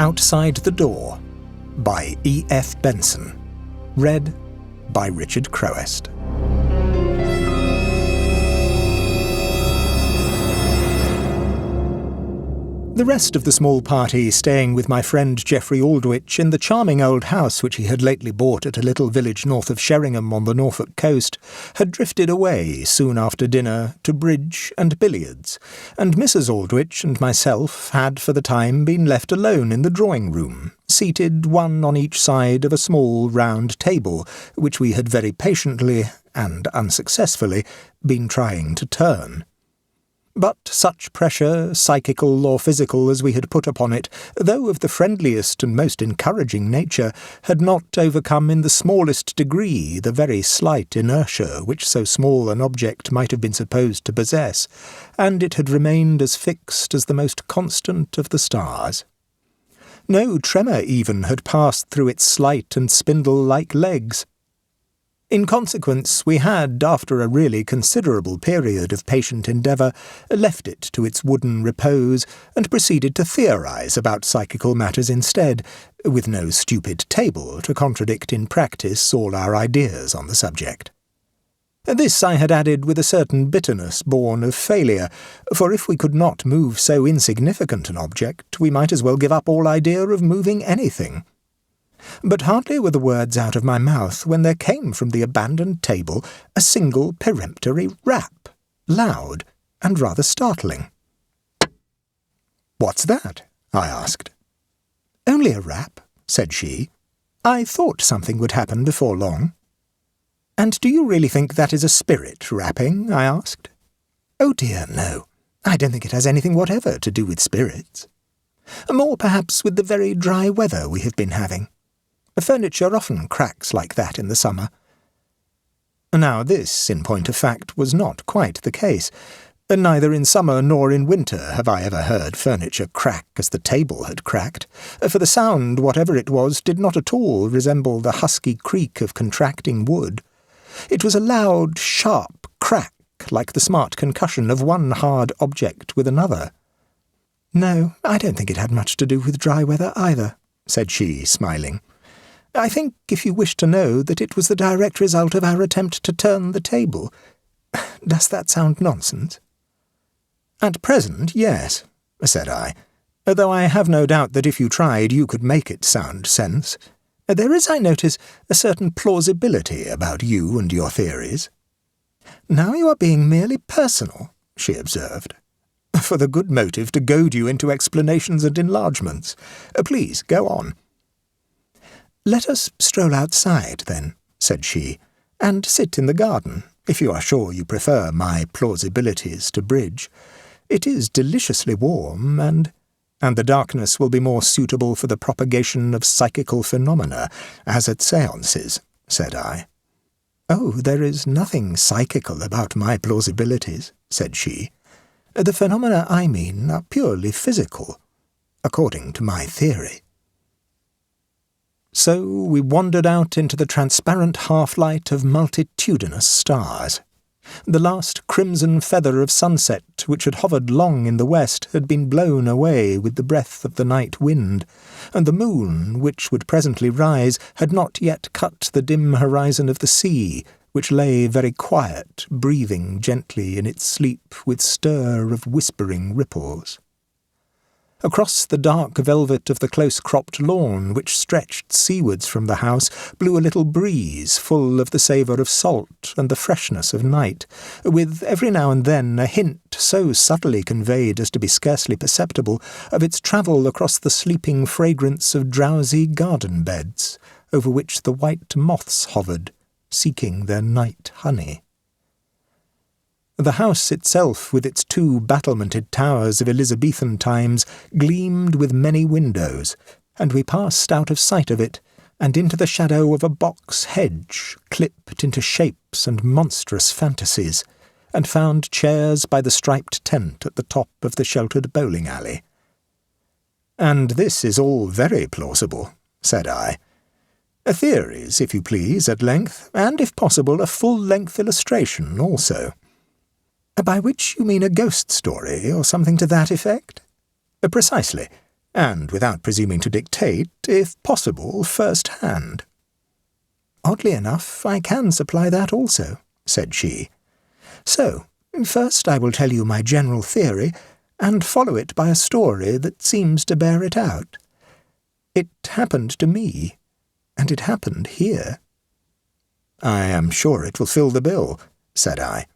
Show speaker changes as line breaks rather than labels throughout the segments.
Outside the Door by E.F. Benson. Read by Richard Crowest. The rest of the small party, staying with my friend Geoffrey Aldwych in the charming old house which he had lately bought at a little village north of Sheringham on the Norfolk coast, had drifted away soon after dinner to bridge and billiards, and Mrs. Aldwych and myself had for the time been left alone in the drawing-room, seated one on each side of a small round table which we had very patiently, and unsuccessfully, been trying to turn. But such pressure, psychical or physical, as we had put upon it, though of the friendliest and most encouraging nature, had not overcome in the smallest degree the very slight inertia which so small an object might have been supposed to possess, and it had remained as fixed as the most constant of the stars. No tremor even had passed through its slight and spindle-like legs. In consequence, we had, after a really considerable period of patient endeavour, left it to its wooden repose, and proceeded to theorize about psychical matters instead, with no stupid table to contradict in practice all our ideas on the subject. This I had added with a certain bitterness born of failure, for if we could not move so insignificant an object, we might as well give up all idea of moving anything. But hardly were the words out of my mouth when there came from the abandoned table a single peremptory rap, loud and rather startling. "What's that?" I asked. "Only a rap," said she. "I thought something would happen before long." "And do you really think that is a spirit rapping?" I asked. "Oh dear, no. I don't think it has anything whatever to do with spirits. More perhaps with the very dry weather we have been having. Furniture often cracks like that in the summer." Now this, in point of fact, was not quite the case. Neither in summer nor in winter have I ever heard furniture crack as the table had cracked, for the sound, whatever it was, did not at all resemble the husky creak of contracting wood. It was a loud, sharp crack, like the smart concussion of one hard object with another. "No, I don't think it had much to do with dry weather either," said she, smiling. "I think, if you wish to know, that it was the direct result of our attempt to turn the table. Does that sound nonsense?" "At present, yes," said I, "though I have no doubt that if you tried you could make it sound sense. There is, I notice, a certain plausibility about you and your theories." "Now you are being merely personal," she observed. "For the good motive to goad you into explanations and enlargements. Please, go on." "Let us stroll outside, then," said she, "and sit in the garden, if you are sure you prefer my plausibilities to bridge. It is deliciously warm, and the darkness will be more suitable for the propagation of psychical phenomena, as at séances," said I. "Oh, there is nothing psychical about my plausibilities," said she. "The phenomena I mean are purely physical, according to my theory." So we wandered out into the transparent half-light of multitudinous stars. The last crimson feather of sunset, which had hovered long in the west, had been blown away with the breath of the night wind, and the moon, which would presently rise, had not yet cut the dim horizon of the sea, which lay very quiet, breathing gently in its sleep with stir of whispering ripples. Across the dark velvet of the close-cropped lawn, which stretched seawards from the house, blew a little breeze full of the savour of salt and the freshness of night, with every now and then a hint, so subtly conveyed as to be scarcely perceptible, of its travel across the sleeping fragrance of drowsy garden beds, over which the white moths hovered, seeking their night honey. The house itself, with its two battlemented towers of Elizabethan times, gleamed with many windows, and we passed out of sight of it, and into the shadow of a box hedge, clipped into shapes and monstrous fantasies, and found chairs by the striped tent at the top of the sheltered bowling alley. "And this is all very plausible," said I. "Theories, if you please, at length, and, if possible, a full-length illustration also." "By which you mean a ghost story, or something to that effect?" "Precisely. and without presuming to dictate, if possible, first-hand. "Oddly enough, I can supply that also," said she. "So, first I will tell you my general theory, and follow it by a story that seems to bear it out. It happened to me, and it happened here." "I am sure it will fill the bill," said I.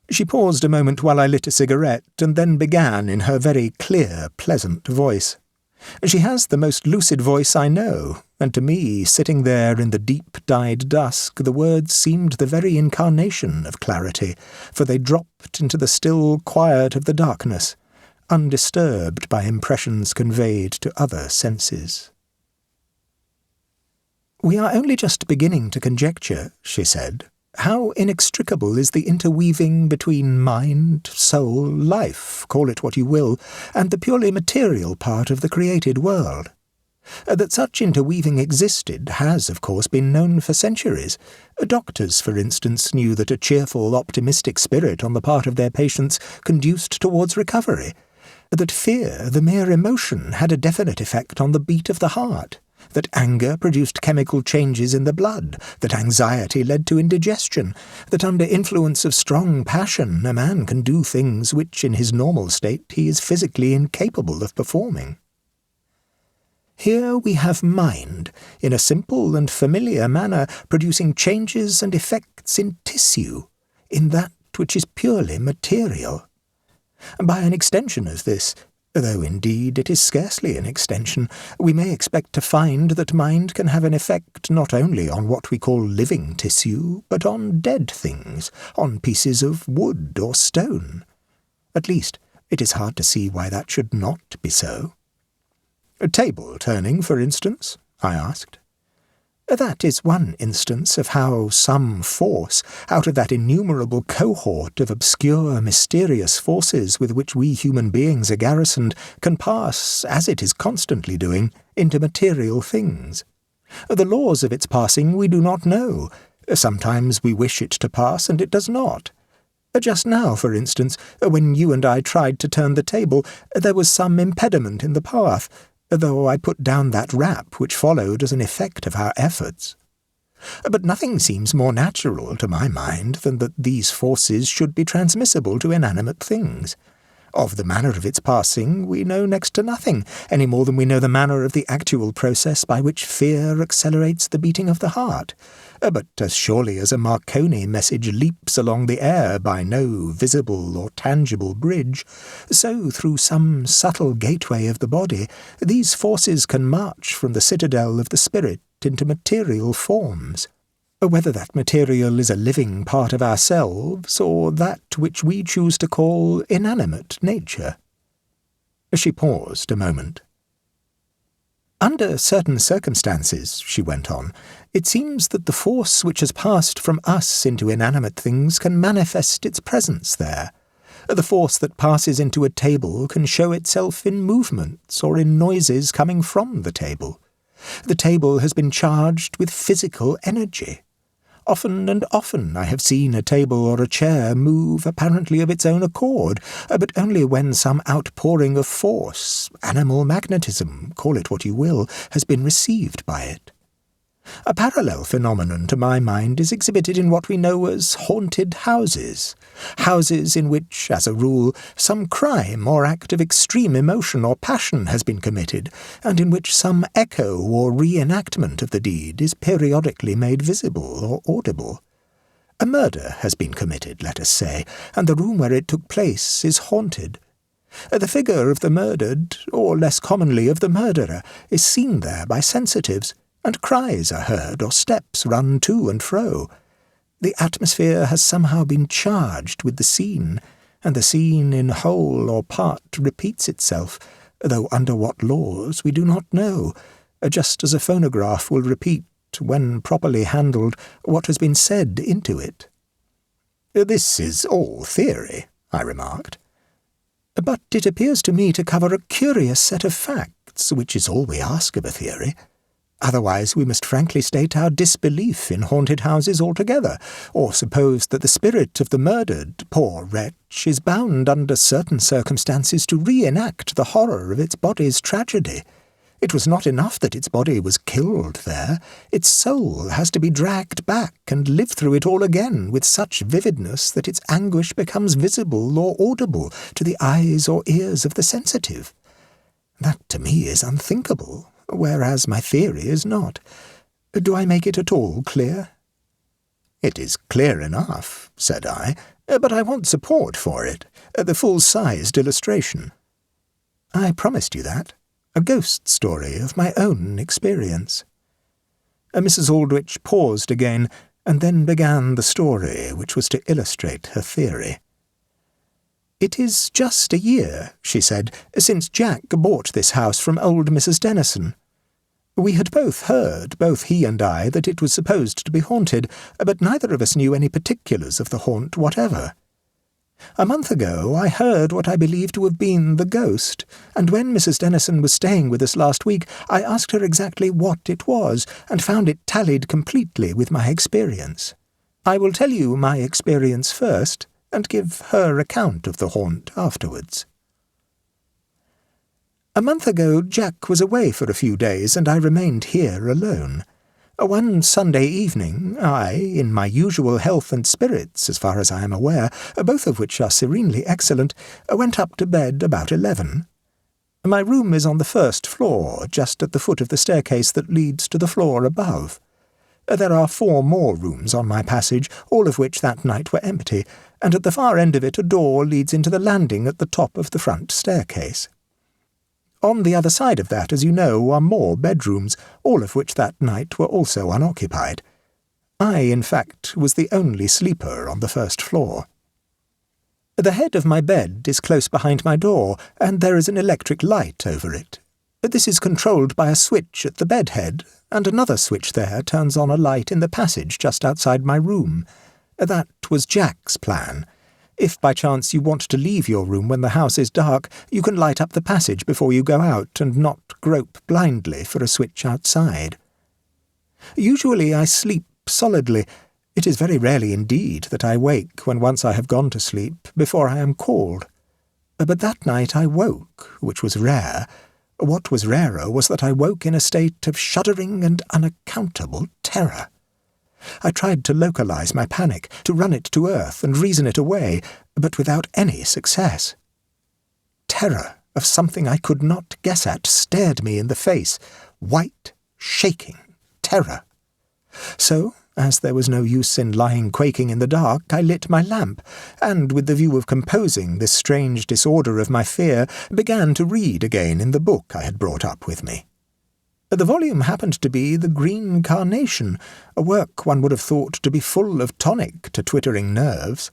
She paused a moment while I lit a cigarette, and then began in her very clear, pleasant voice. She has the most lucid voice I know, and to me, sitting there in the deep-dyed dusk, the words seemed the very incarnation of clarity, for they dropped into the still quiet of the darkness, undisturbed by impressions conveyed to other senses. "We are only just beginning to conjecture," she said, "how inextricable is the interweaving between mind, soul, life, call it what you will, and the purely material part of the created world. That such interweaving existed has, of course, been known for centuries. Doctors, for instance, knew that a cheerful, optimistic spirit on the part of their patients conduced towards recovery, that fear, the mere emotion, had a definite effect on the beat of the heart, that anger produced chemical changes in the blood, that anxiety led to indigestion, that under influence of strong passion a man can do things which in his normal state he is physically incapable of performing. Here we have mind, in a simple and familiar manner, producing changes and effects in tissue, in that which is purely material. By an extension of this, though indeed it is scarcely an extension, we may expect to find that mind can have an effect not only on what we call living tissue, but on dead things, on pieces of wood or stone. At least, it is hard to see why that should not be so." "A table turning, for instance?" I asked. "That is one instance of how some force, out of that innumerable cohort of obscure, mysterious forces with which we human beings are garrisoned, can pass, as it is constantly doing, into material things. The laws of its passing we do not know. Sometimes we wish it to pass, and it does not. Just now, for instance, when you and I tried to turn the table, there was some impediment in the path, though I put down that rap which followed as an effect of our efforts. But nothing seems more natural to my mind than that these forces should be transmissible to inanimate things. Of the manner of its passing we know next to nothing, any more than we know the manner of the actual process by which fear accelerates the beating of the heart. But as surely as a Marconi message leaps along the air by no visible or tangible bridge, so through some subtle gateway of the body these forces can march from the citadel of the spirit into material forms. Whether that material is a living part of ourselves, or that which we choose to call inanimate nature." She paused a moment. "Under certain circumstances," she went on, "it seems that the force which has passed from us into inanimate things can manifest its presence there. The force that passes into a table can show itself in movements or in noises coming from the table. The table has been charged with physical energy. Often and often I have seen a table or a chair move apparently of its own accord, but only when some outpouring of force, animal magnetism, call it what you will, has been received by it. A parallel phenomenon, to my mind, is exhibited in what we know as haunted houses, houses in which, as a rule, some crime or act of extreme emotion or passion has been committed, and in which some echo or reenactment of the deed is periodically made visible or audible. A murder has been committed, let us say, and the room where it took place is haunted. The figure of the murdered, or less commonly of the murderer, is seen there by sensitives, and cries are heard or steps run to and fro. The atmosphere has somehow been charged with the scene, and the scene in whole or part repeats itself, though under what laws we do not know, just as a phonograph will repeat, when properly handled, what has been said into it." "This is all theory," I remarked. "But it appears to me to cover a curious set of facts, which is all we ask of a theory. Otherwise we must frankly state our disbelief in haunted houses altogether, or suppose that the spirit of the murdered, poor wretch, is bound under certain circumstances to reenact the horror of its body's tragedy. It was not enough that its body was killed there, its soul has to be dragged back and live through it all again with such vividness that its anguish becomes visible or audible to the eyes or ears of the sensitive. That to me is unthinkable, whereas my theory is not. Do I make it at all clear?" "It is clear enough," said I, "but I want support for it, the full-sized illustration." "I promised you that. A ghost story of my own experience." Mrs. Aldrich paused again, and then began the story which was to illustrate her theory. "It is just a year," she said, "since Jack bought this house from old Mrs. Dennison. We had both heard, both he and I, that it was supposed to be haunted, but neither of us knew any particulars of the haunt whatever. A month ago I heard what I believed to have been the ghost, and when Mrs. Dennison was staying with us last week I asked her exactly what it was, and found it tallied completely with my experience. I will tell you my experience first, and give her account of the haunt afterwards. A month ago Jack was away for a few days, and I remained here alone. One Sunday evening, I, in my usual health and spirits, as far as I am aware, both of which are serenely excellent, went up to bed about 11. My room is on the first floor, just at the foot of the staircase that leads to the floor above. There are 4 more rooms on my passage, all of which that night were empty, and at the far end of it a door leads into the landing at the top of the front staircase. On the other side of that, as you know, are more bedrooms, all of which that night were also unoccupied. I, in fact, was the only sleeper on the first floor. The head of my bed is close behind my door, and there is an electric light over it. This is controlled by a switch at the bed head, and another switch there turns on a light in the passage just outside my room. That was Jack's plan. If by chance you want to leave your room when the house is dark, you can light up the passage before you go out and not grope blindly for a switch outside. Usually I sleep solidly. It is very rarely indeed that I wake when once I have gone to sleep before I am called. But that night I woke, which was rare. What was rarer was that I woke in a state of shuddering and unaccountable terror. I tried to localize my panic, to run it to earth and reason it away, but without any success. Terror of something I could not guess at stared me in the face, white, shaking terror. So, as there was no use in lying quaking in the dark, I lit my lamp, and, with the view of composing this strange disorder of my fear, began to read again in the book I had brought up with me. The volume happened to be The Green Carnation, a work one would have thought to be full of tonic to twittering nerves.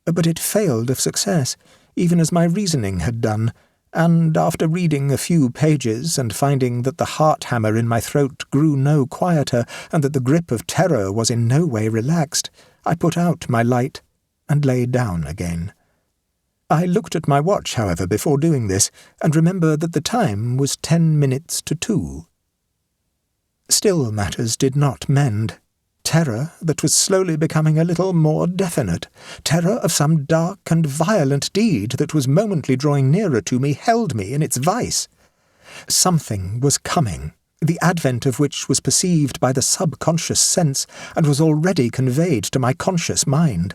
But it failed of success, even as my reasoning had done, and after reading a few pages and finding that the heart-hammer in my throat grew no quieter and that the grip of terror was in no way relaxed, I put out my light and lay down again. I looked at my watch, however, before doing this, and remembered that the time was 10 minutes to 2. Still matters did not mend. Terror that was slowly becoming a little more definite, terror of some dark and violent deed that was momently drawing nearer to me, held me in its vice. Something was coming, the advent of which was perceived by the subconscious sense and was already conveyed to my conscious mind.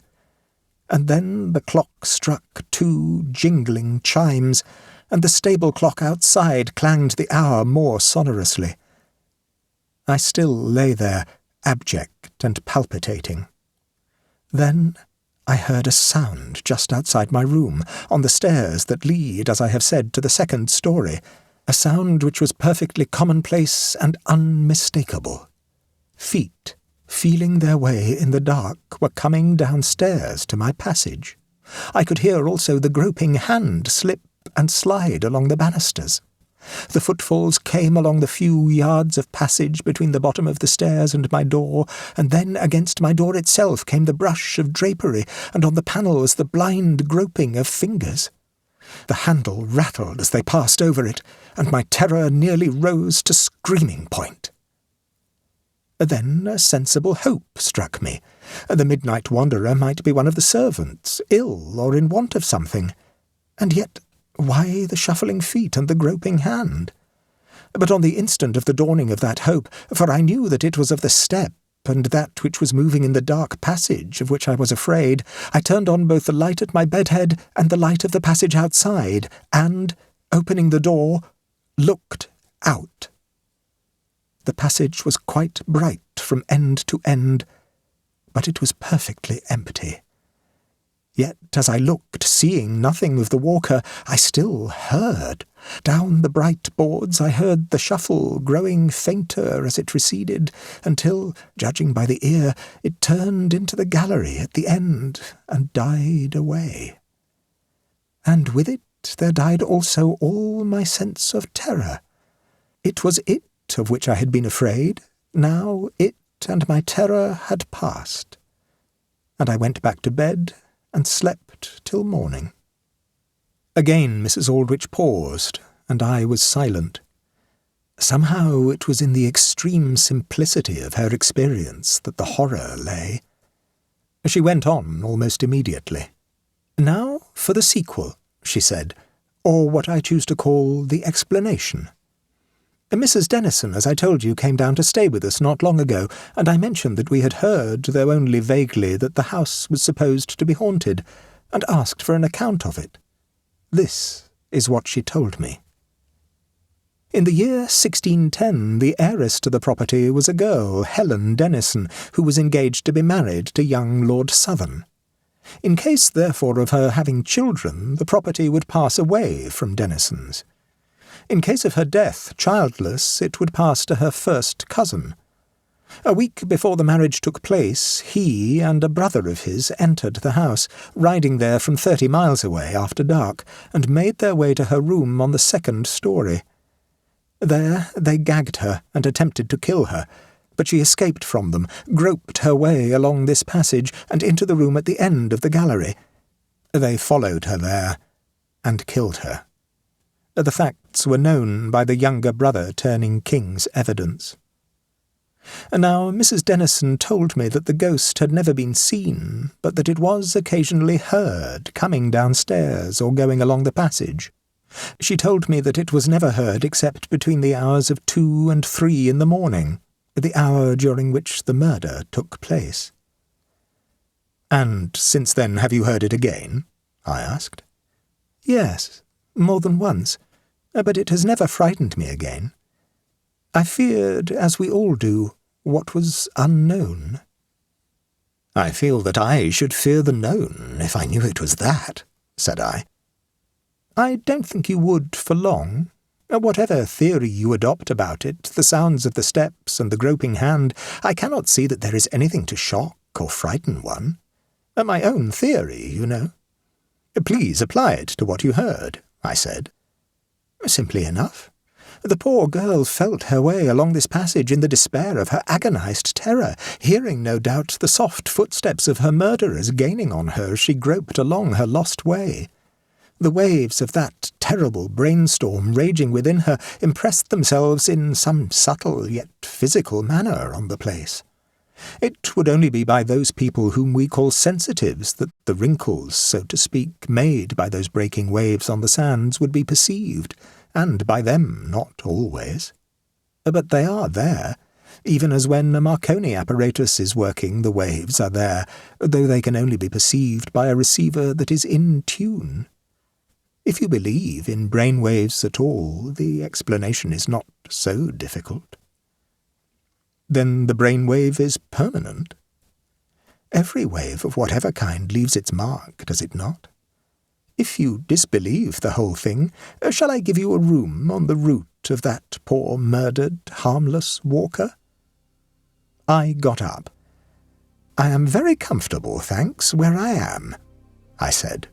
And then the clock struck 2 jingling chimes, and the stable clock outside clanged the hour more sonorously. I still lay there, abject and palpitating. Then I heard a sound just outside my room, on the stairs that lead, as I have said, to the second story, a sound which was perfectly commonplace and unmistakable. Feet, feeling their way in the dark, were coming downstairs to my passage. I could hear also the groping hand slip and slide along the banisters. The footfalls came along the few yards of passage between the bottom of the stairs and my door, and then against my door itself came the brush of drapery, and on the panels the blind groping of fingers. The handle rattled as they passed over it, and my terror nearly rose to screaming point. Then a sensible hope struck me. The midnight wanderer might be one of the servants, ill or in want of something. And yet, why the shuffling feet and the groping hand? But on the instant of the dawning of that hope, for I knew that it was of the step, and that which was moving in the dark passage of which I was afraid, I turned on both the light at my bedhead and the light of the passage outside, and, opening the door, looked out. The passage was quite bright from end to end, but it was perfectly empty. Yet, as I looked, seeing nothing of the walker, I still heard. Down the bright boards I heard the shuffle growing fainter as it receded, until, judging by the ear, it turned into the gallery at the end and died away. And with it there died also all my sense of terror. It was it of which I had been afraid. Now it and my terror had passed. And I went back to bed and slept till morning. Again Mrs. Aldrich paused, and I was silent. Somehow it was in the extreme simplicity of her experience that the horror lay. She went on almost immediately. "Now for the sequel," she said, "or what I choose to call the explanation. Mrs. Denison, as I told you, came down to stay with us not long ago, and I mentioned that we had heard, though only vaguely, that the house was supposed to be haunted, and asked for an account of it. This is what she told me. In the year 1610, the heiress to the property was a girl, Helen Denison, who was engaged to be married to young Lord Southern. In case, therefore, of her having children, the property would pass away from Denison's. In case of her death, childless, it would pass to her first cousin. A week before the marriage took place, he and a brother of his entered the house, riding there from 30 miles away after dark, and made their way to her room on the 2nd story. There they gagged her and attempted to kill her, but she escaped from them, groped her way along this passage and into the room at the end of the gallery. They followed her there and killed her. The facts were known by the younger brother turning king's evidence. Now, Mrs. Denison told me that the ghost had never been seen, but that it was occasionally heard coming downstairs or going along the passage. She told me that it was never heard except between the hours of 2 and 3 in the morning, the hour during which the murder took place. "And since then have you heard it again?" I asked. "Yes, more than once, but it has never frightened me again. I feared, as we all do, what was unknown." "I feel that I should fear the known, if I knew it was that," said I. "I don't think you would for long. Whatever theory you adopt about it, the sounds of the steps and the groping hand, I cannot see that there is anything to shock or frighten one. My own theory, you know." "Please apply it to what you heard," I said. "Simply enough. The poor girl felt her way along this passage in the despair of her agonized terror, hearing, no doubt, the soft footsteps of her murderers gaining on her as she groped along her lost way. The waves of that terrible brainstorm raging within her impressed themselves in some subtle yet physical manner on the place. It would only be by those people whom we call sensitives that the wrinkles, so to speak, made by those breaking waves on the sands would be perceived, and by them not always. But they are there, even as when a Marconi apparatus is working the waves are there, though they can only be perceived by a receiver that is in tune. If you believe in brain waves at all, the explanation is not so difficult." "Then the brain wave is permanent?" "Every wave of whatever kind leaves its mark, does it not? If you disbelieve the whole thing, shall I give you a room on the route of that poor murdered, harmless walker?" I got up. "I am very comfortable, thanks, where I am," I said.